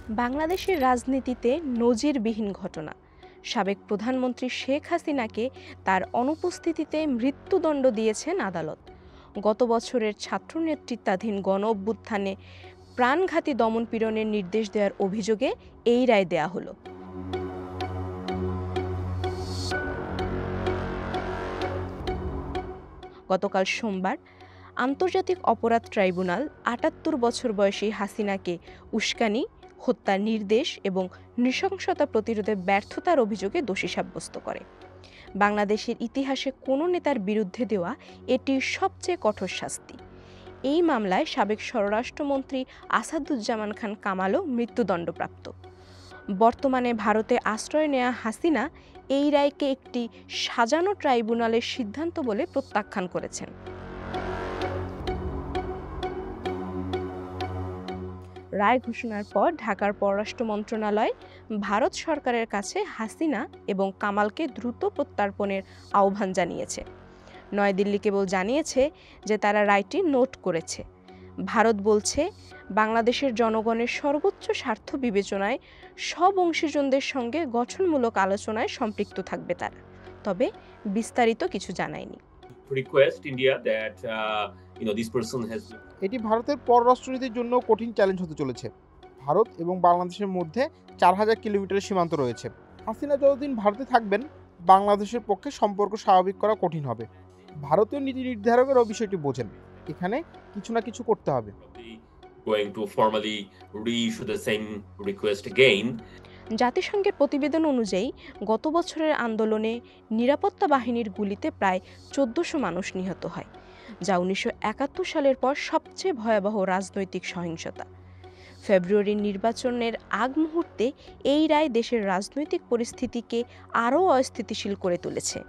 বাংলাদেশের রাজনীতিতে নজিরবিহীন ঘটনা। সাবেক প্রধানমন্ত্রী শেখ হাসিনাকে তার অনুপস্থিতিতে মৃত্যুদণ্ড দিয়েছেন আদালত। গত বছরের ছাত্র নেতৃত্বাধীন গণ অভ্যুত্থানে প্রাণঘাতী দমনপীড়নের নির্দেশ দেওয়ার অভিযোগে এই রায় দেয়া হলো। গতকাল সোমবার আন্তর্জাতিক অপরাধ ট্রাইব্যুনাল ৭৮ বছর বয়সী হাসিনাকে উস্কানি, হত্যার নির্দেশ এবং নৃশংসতা প্রতিরোধে ব্যর্থতার অভিযোগে দোষী সাব্যস্ত করে। বাংলাদেশের ইতিহাসে কোনো নেতার বিরুদ্ধে দেওয়া এটি সবচেয়ে কঠোর শাস্তি। এই মামলায় সাবেক স্বরাষ্ট্রমন্ত্রী আসাদুজ্জামান খান কামালও মৃত্যুদণ্ডপ্রাপ্ত। বর্তমানে ভারতে আশ্রয় নেওয়া হাসিনা এই রায়কে একটি সাজানো ট্রাইব্যুনালের সিদ্ধান্ত বলে প্রত্যাখ্যান করেছেন। রায় ঘোষণার পর ঢাকার পররাষ্ট্র মন্ত্রণালয় ভারত সরকারের কাছে হাসিনা এবং কামালকে দ্রুত প্রত্যর্পণের আহ্বান জানিয়েছে। নয়াদিল্লি কেবল জানিয়েছে যে তারা রায়টি নোট করেছে। ভারত বলছে, বাংলাদেশের জনগণের সর্বোচ্চ স্বার্থ বিবেচনায় সব অংশীজনদের সঙ্গে গঠনমূলক আলোচনায় সম্পৃক্ত থাকবে তারা, তবে বিস্তারিত কিছু জানায়নি। এটি ভারতের পররাষ্ট্রনীতির জন্য কঠিন চ্যালেঞ্জ হতে চলেছে। ভারত এবং বাংলাদেশের মধ্যে ৪,০০০ কিলোমিটারের সীমান্ত রয়েছে। হাসিনা যতদিন ভারতে থাকবেন, বাংলাদেশের পক্ষে সম্পর্ক স্বাভাবিক করা কঠিন হবে। ভারতীয় নীতি নির্ধারকেরাও বিষয়টি বোঝেন। এখানে কিছু না কিছু করতে হবে। জাতিসংঘের প্রতিবেদন অনুযায়ী গত বছরের আন্দোলনে নিরাপত্তা বাহিনীর গুলিতে প্রায় ১৪০০ মানুষ নিহত হয়, যা ১৯৭১ সালের পর সবচেয়ে ভয়াবহ রাজনৈতিক সহিংসতা। ফেব্রুয়ারির নির্বাচনের আগ মুহূর্তে এই রায় দেশের রাজনৈতিক পরিস্থিতিকে আরও অস্থিতিশীল করে তুলেছে।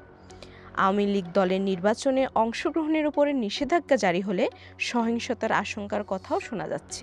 আওয়ামী লীগ দলের নির্বাচনে অংশগ্রহণের উপরে নিষেধাজ্ঞা জারি হলে সহিংসতার আশঙ্কার কথাও শোনা যাচ্ছে।